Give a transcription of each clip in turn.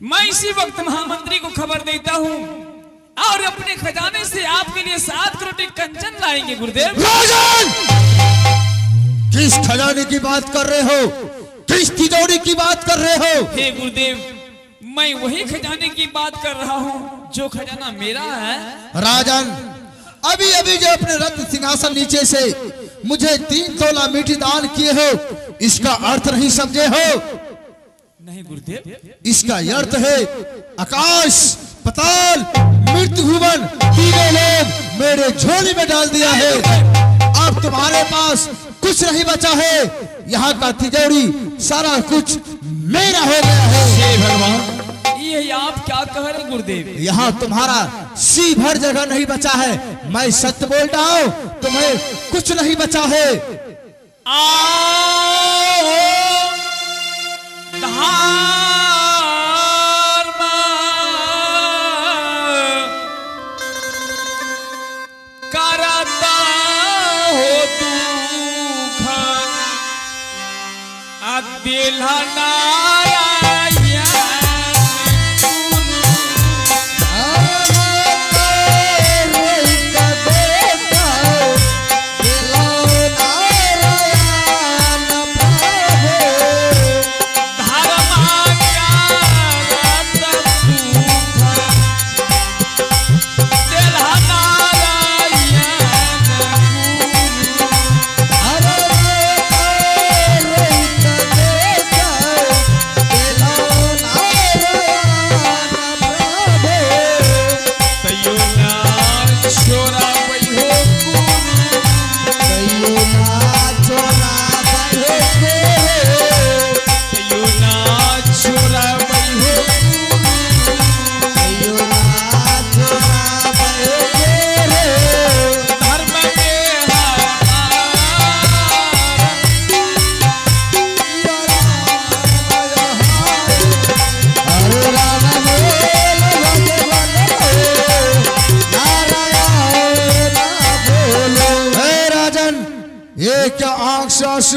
मैं इसी वक्त महामंत्री को खबर देता हूँ और अपने खजाने से आपके लिए 7 करोड़ कंचन लाएंगे गुरुदेव। राजन, किस खजाने की बात कर रहे हो? किस तिजोरी की बात कर रहे हो? हे गुरुदेव, मैं वही खजाने की बात कर रहा हूँ जो खजाना मेरा है। राजन, अभी अभी जो अपने रत्न सिंहासन नीचे से मुझे 3 तोला मिट्टी दान किए हो, इसका अर्थ नहीं समझे हो? नहीं गुरुदेव, इसका अर्थ है आकाश पताल मृत्यु भुवन तीनों लोग मेरे झोली में डाल दिया है। अब तुम्हारे पास कुछ नहीं बचा है। यहाँ का तिजोरी सारा कुछ मेरा हो गया है। हे भगवान, ये आप क्या कह रहे गुरुदेव? यहाँ तुम्हारा सी भर जगह नहीं बचा है। मैं सत्य बोल रहा हूँ, तुम्हें कुछ नहीं बचा है। करता हो तू दिल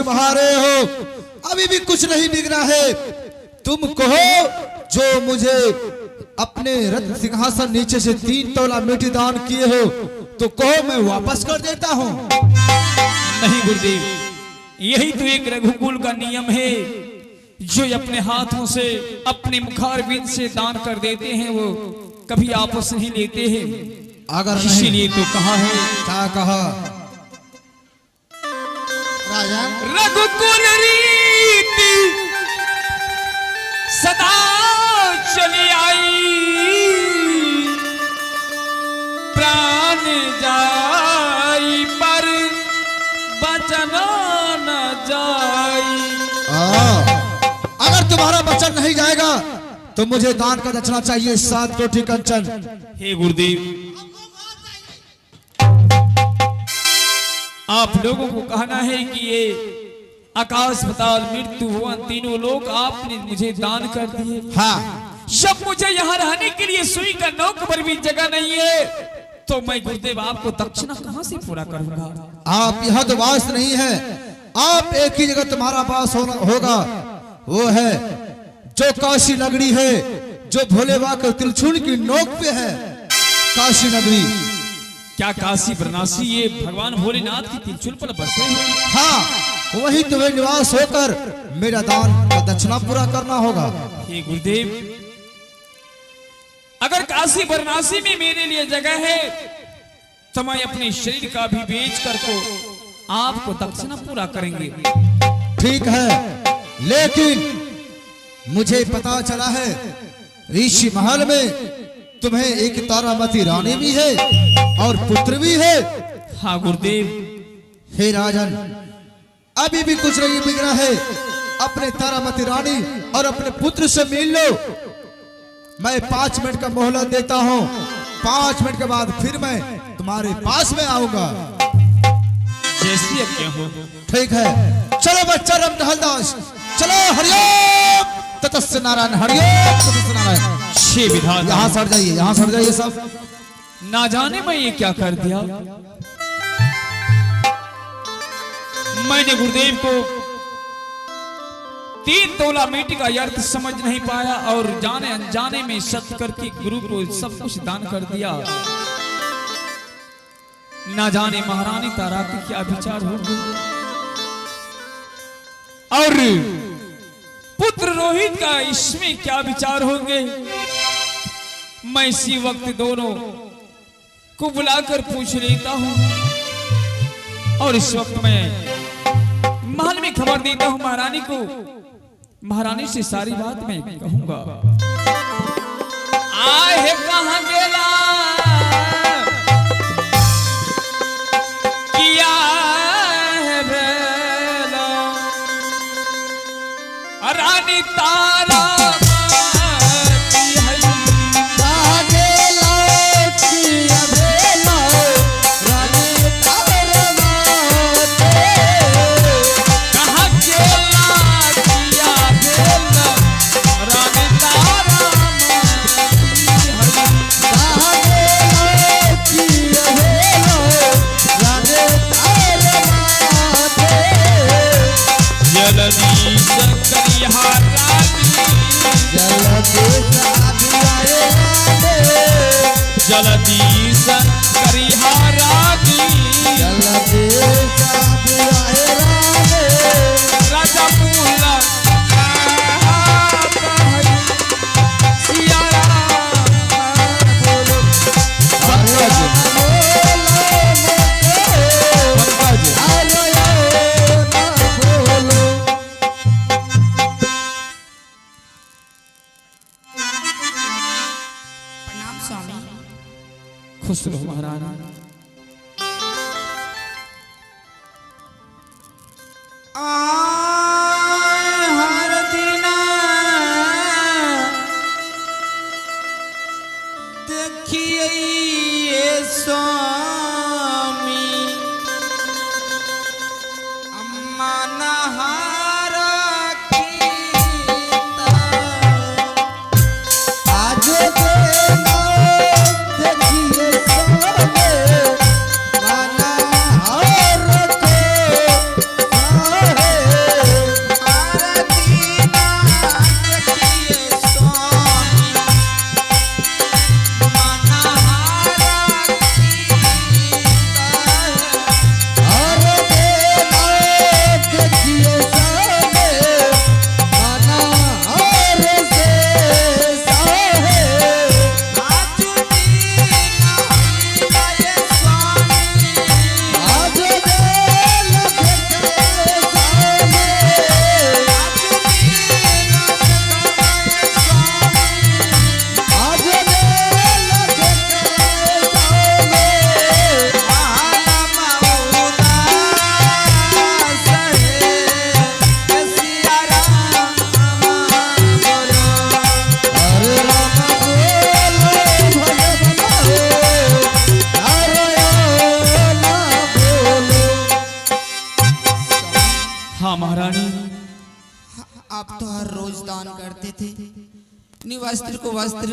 बहारे हो, अभी भी कुछ नहीं बिगड़ा है। तुम कहो जो मुझे अपने रत्न सिंहासन नीचे से 3 तोला मिट्टी दान किए हो तो कहो, मैं वापस कर देता हूँ। नहीं गुरुदेव, यही तो एक रघुकुल का नियम है। जो अपने हाथों से अपने मुखारबिंद से दान कर देते हैं वो कभी आपस नहीं लेते हैं। अगर इसीलिए तो कहा है, क्या कहा? रघुकुल रीति सदा चली आई, प्राण जाई पर बचन न जाई। अगर तुम्हारा वचन नहीं जाएगा तो मुझे दान का दक्षिणा चाहिए 7 कोटि कंचन। हे गुरुदेव, आप लोगों को कहना है कि ये आकाश पताल मृत्यु भुवन तीनों लोग आपने मुझे दान कर दिए। हाँ, जब मुझे यहाँ रहने के लिए सुई का नोक पर भी जगह नहीं है तो मैं गुरुदेव आपको दक्षिणा कहाँ से पूरा करूंगा? आप यहाँ तो वास नहीं है। आप एक ही जगह तुम्हारा वास होगा, वो है जो काशी नगरी है, जो भोले बाबा के त्रिशूल की नोक पे है, काशी नगरी। क्या काशी वाराणसी ये भगवान भोलेनाथ की त्रिशूल पर बसे हुए? हाँ, वही तुम्हें निवास होकर मेरा दान का दक्षिणा पूरा करना होगा। हे गुरुदेव, अगर काशी वाराणसी में मेरे लिए जगह है तो मैं अपने शरीर का भी बेच कर को आपको दक्षिणा पूरा करेंगे। ठीक है, लेकिन मुझे पता चला है ऋषि महल में तुम्हें एक तारामती रानी भी है और पुत्र भी है। हाँ गुरुदेव। हे राजन, अभी भी कुछ नहीं बिगड़ा है। अपने तारामती रानी और अपने पुत्र से मिल लो। मैं 5 मिनट का मोहलत देता हूँ। 5 मिनट के बाद फिर मैं तुम्हारे पास में आऊंगा। जैसी आज्ञा हो। ठीक है, चलो बच्चा राम टहलदास, चलो। हरिओम ततस्य नारायण, हरिओम ततस्य नारायण। छे विधान, यहाँ सड़ जाइए, यहाँ सड़ जाइए सब। ना जाने मैं ये क्या कर दिया। मैंने गुरुदेव को 3 तोला मिट्टी का अर्थ समझ नहीं पाया और जाने अनजाने में सत्य करके गुरु को सब कुछ दान कर दिया। ना जाने महारानी तारा के क्या विचार होंगे और पुत्र रोहित का इसमें क्या विचार होंगे। मैं इसी वक्त दोनों को बुलाकर पूछ लेता हूं और इस वक्त मैं महल में खबर देता हूं महारानी को। महारानी से सारी बात मैं कहूंगा। आहे कहां गेला किया है बेला रानी तारा जलदीश करिहा रानी राजा पूला खुश रहो महारानी। हर दिना देखिए ये स्वामी अम्मा नहारा आज आप तो हर रोज दान करते थे, निवस्त्र को वस्त्र,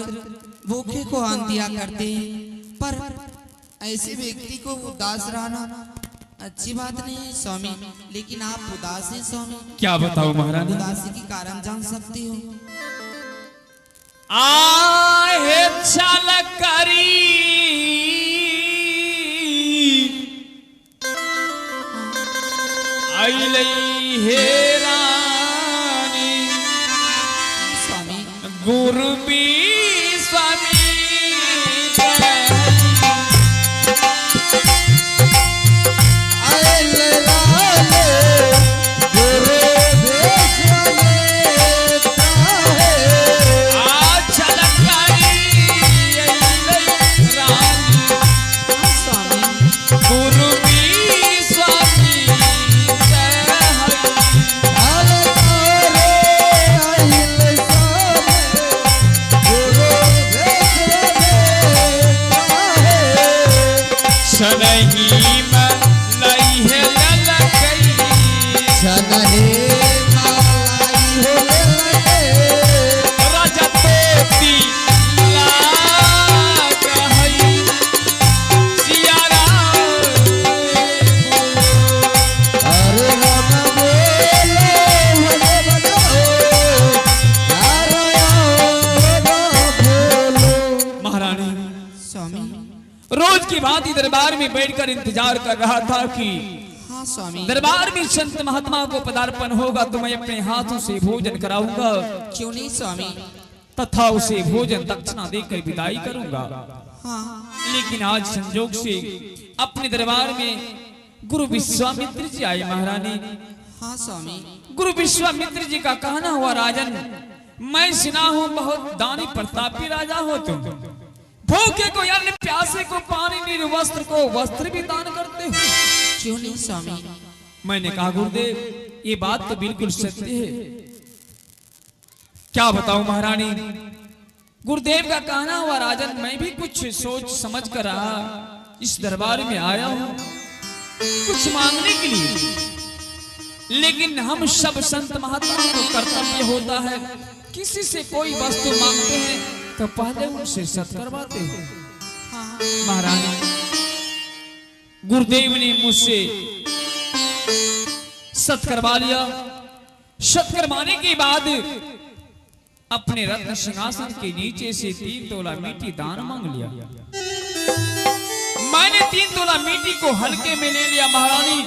भूखे को अन्न दिया करते, पर ऐसे व्यक्ति को उदास रहना अच्छी बात नहीं है स्वामी। लेकिन आप उदास हैं स्वामी। क्या बताओ महारानी? उदासी के कारण जान सकती हो। आहे चल करी आइले हे रानी स्वामी गुरु भी स्वामी रोज की भांति दरबार में बैठकर इंतजार कर रहा था कि हाँ स्वामी। दरबार में संत महात्मा को पदार्पण होगा तो मैं अपने हाथों से भोजन कराऊंगा, क्यों नहीं स्वामी। तथा उसे भोजन दक्षिणा देकर विदाई करूंगा। हाँ लेकिन आज संजोग से अपने दरबार में गुरु विश्वामित्र जी आए महारानी। हाँ स्वामी। गुरु विश्वामित्र जी का कहना हुआ राजन, मैं सुना हूं बहुत दानी प्रतापी राजा हो तुम, भूखे को अन्न, प्यासे को पानी, निर्वस्त्र को वस्त्र भी दान करते हो। क्यों नहीं स्वामी। मैंने कहा गुरुदेव ये बात तो बिल्कुल सत्य है। क्या बताऊं महारानी, गुरुदेव का कहना हुआ राजन, मैं भी कुछ सोच समझ कर रहा इस दरबार में आया हूं कुछ मांगने के लिए, लेकिन हम सब संत महात्माओं को कर्तव्य होता है किसी से कोई वस्तु मांगते हैं तो पहले उनसे सत करवाते हैं। महारानी गुरुदेव ने मुझसे सत करवा लिया। सत करवाने के बाद अपने रत्न सिंहासन के नीचे से 3 तोला मिट्टी दान मांग लिया। मैंने 3 तोला मिट्टी को हल्के में ले लिया महारानी,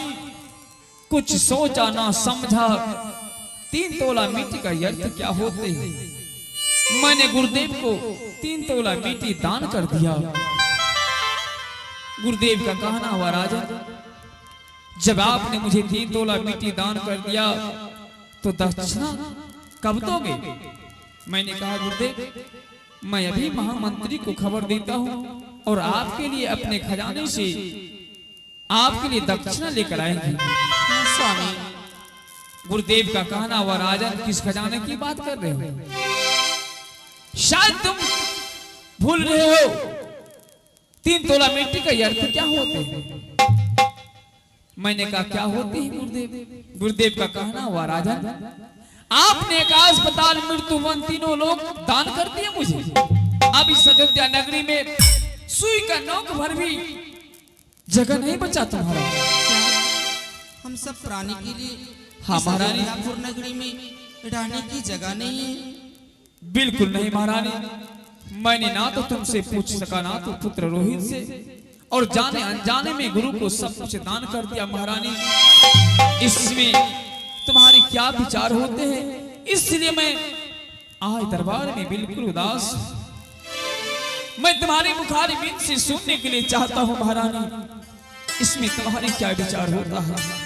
कुछ सोचा ना समझा 3 तोला मिट्टी का अर्थ क्या होते हैं। मैंने गुरुदेव को 3 तोला मिट्टी दान कर दिया। गुरुदेव का कहना हुआ राजा, जब आपने मुझे 3 तोला मिट्टी दान कर दिया तो दक्षिणा कब दोगे। मैंने कहा गुरुदेव मैं अभी महामंत्री को खबर देता हूं और आपके लिए अपने खजाने से आपके लिए दक्षिणा लेकर आएंगे। स्वामी। गुरुदेव का कहना हुआ राजन, किस खजाने की बात कर रहे हो, शायद तुम भूल रहे हो 3 तोला मिट्टी का अर्थ क्या होते हैं। मैंने कहा क्या होते हैं गुरुदेव। गुरुदेव का कहना हुआ राजन, आपने आकाश पाताल मृत्यु वन तीनों लोग दान कर दिए मुझे। अब इस अयोध्या नगरी में सुई का नोक भर भी जगह नहीं बचा तुम्हारा। हम सब प्राणी के लिए हाँ महारानी, नगरी में रहने की जगह नहीं है। बिल्कुल नहीं महारानी, मैंने ना तो तुमसे पूछ सका ना तो पुत्र रोहित से, और जाने अनजाने में गुरु को सब कुछ दान कर दिया महारानी। इसमें तुम्हारे क्या विचार होते हैं, इसलिए मैं आज दरबार में बिल्कुल उदास। मैं तुम्हारी मुखारी बिन से सुनने के लिए चाहता हूं महारानी, इसमें तुम्हारे क्या विचार होता है।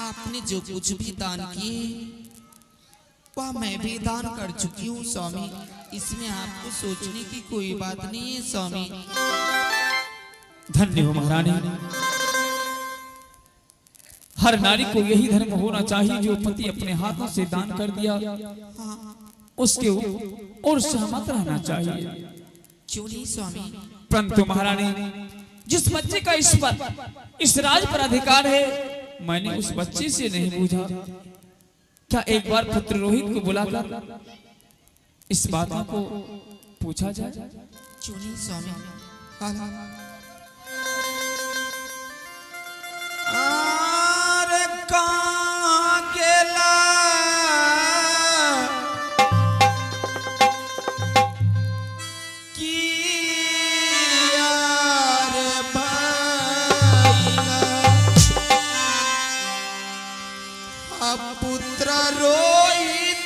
आपने जो कुछ भी दान किए वह मैं भी दान कर चुकी हूँ स्वामी, इसमें आपको सोचने की कोई बात नहीं है स्वामी। धन्य हो महारानी, हर नारी को यही धर्म होना चाहिए जो पति अपने हाथों से दान कर दिया उसके और सहमत रहना चाहिए। क्यों नहीं स्वामी। परंतु महारानी, जिस बच्चे का इस राज पर अधिकार है, मैंने उस बच्चे से नहीं पूछा क्या एक बार पुत्र रोहित को बुलाकर इस बात को पूछा जाए? चुनी स्वामी। अरे कहाँ गेला कि यार भैया पुत्र रोहित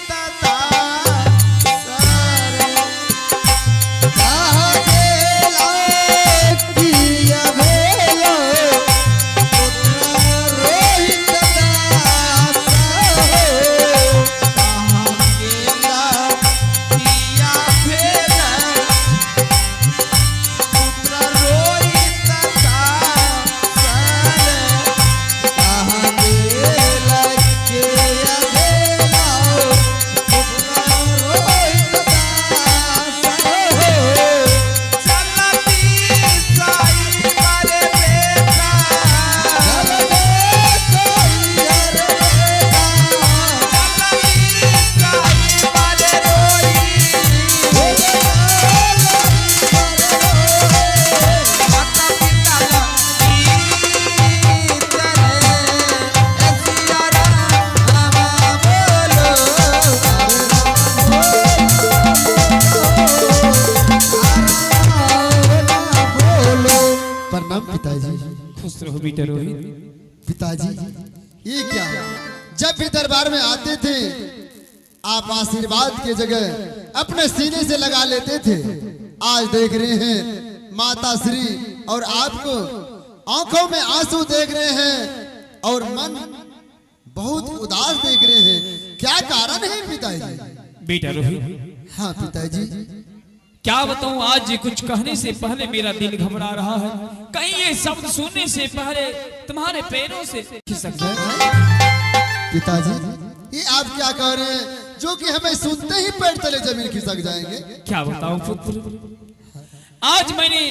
पिताजी, ये क्या? जब भी दरबार में आते थे आप आशीर्वाद की जगह अपने सीने से लगा लेते थे। आज देख रहे हैं माता श्री और आपको आंखों में आंसू देख रहे हैं और मन बहुत उदास देख रहे हैं। क्या कारण है पिताजी? बेटा रोहित। हाँ पिताजी। क्या बताऊं, आज कुछ कहने से पहले मेरा दिल घबरा रहा है। कहीं ये शब्द सुनने से पहले तुम्हारे पैरों से खिसक जाए। पिताजी, ये आप क्या कह रहे हैं जो कि हमें सुनते ही पैर तले जमीन खिसक जाएंगे? क्या बताऊं पुत्र, आज मैंने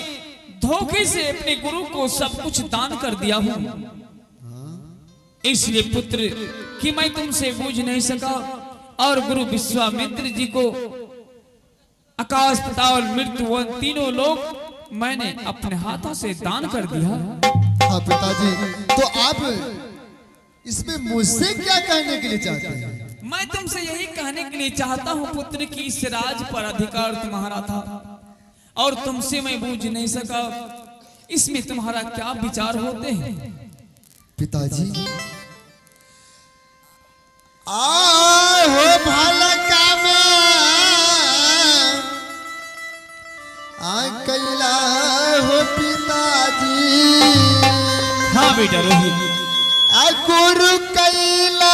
धोखे से अपने गुरु को सब कुछ दान कर दिया हूं। इसलिए पुत्र कि मैं तुमसे बूझ नहीं सका और गुरु विश्वामित्र जी को आकाश पाताल मृत्यु वन तीनों लोग मैंने अपने हाथों से दान कर दिया। हाँ पिताजी, तो आप इसमें मुझसे क्या कहने के लिए चाहते हैं? मैं तुमसे यही कहने के लिए चाहता हूँ पुत्र कि इस राज पर अधिकार तुम्हारा था और तुमसे मैं बूझ नहीं सका। इसमें तुम्हारा क्या विचार होते हैं? पिताजी, हो भला काम कैला हो पिताजी। हाँ बेटा रोहित। गुरु कैला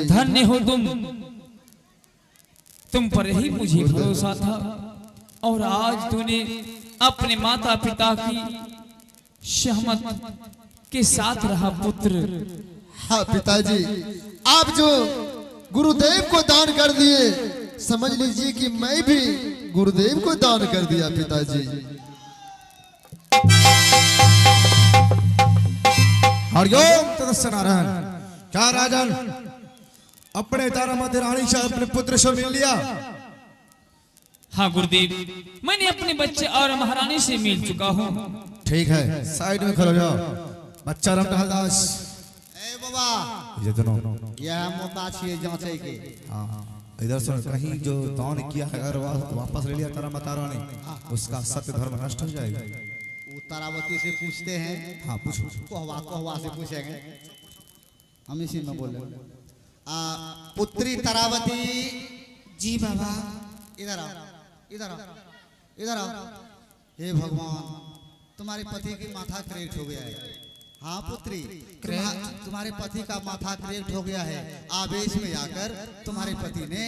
धन्य हो तुम पर ही मुझे भरोसा था और आज तूने अपने माता पिता की सहमत के साथ रहा पुत्र। हाँ पिताजी, आप जो गुरुदेव को दान कर दिए, समझ लीजिए कि मैं भी गुरुदेव को दान कर दिया पिताजी। हरिओम तदस्य नारायण। क्या राजन, अपने तारा मध्य रानी से अपने पुत्र से मिल लिया? हाँ गुरुदेव, मैंने अपने बच्चे और महारानी से मिल चुका हूँ। ठीक है, साइड में खड़ो जाओ। बच्चा रामटहल दास ए बाबा ये दोनों यह मौका छिए जांचे के। हाँ इधर सुन, कहीं जो दान किया है अगर वापस ले लिया तारा माता रानी, उसका सत्य धर्म नष्ट हो जाएगा। वो तारावती से पूछते हैं। हाँ पूछो। कोहवा से पूछेंगे, हम इसी में बोले। पुत्री तारावती, जी बाबा। इधर आओ, इधर आओ, इधर आओ। हे भगवान, तुम्हारे पति की माथा क्रैक्ट हो गया है। हाँ पुत्री, तुम्हारे पति का माथा क्रैक्ट हो गया है। आवेश में आकर तुम्हारे पति ने